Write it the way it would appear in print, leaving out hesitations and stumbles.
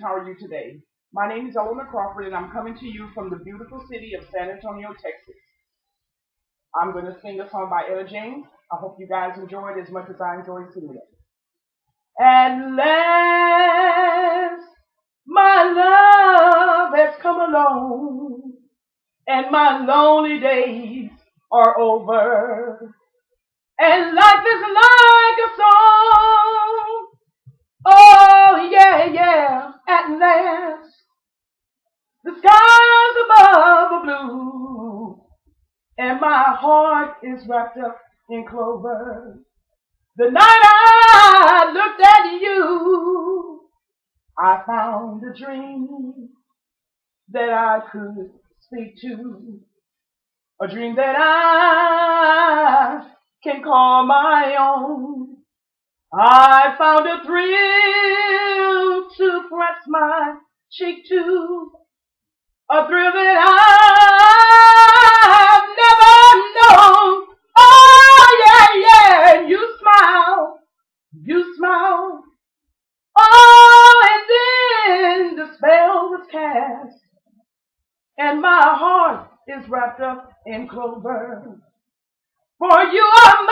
How are you today? My name is Eleanor Crawford, and I'm coming to you from the beautiful city of San Antonio, Texas. I'm going to sing a song by Ella James. I hope you guys enjoy it as much as I enjoy singing it. At last, my love has come along, and my lonely days are over. And life is like a song. Oh, yeah, yeah, at last. The skies above are blue, and my heart is wrapped up in clover. The night I looked at you, I found a dream that I could speak to, a dream that I can call my own. I found a thrill to press my cheek to, a thrill that I've never known. Oh, yeah, yeah, and you smile. Oh, and then the spell was cast, and my heart is wrapped up in clover. For you are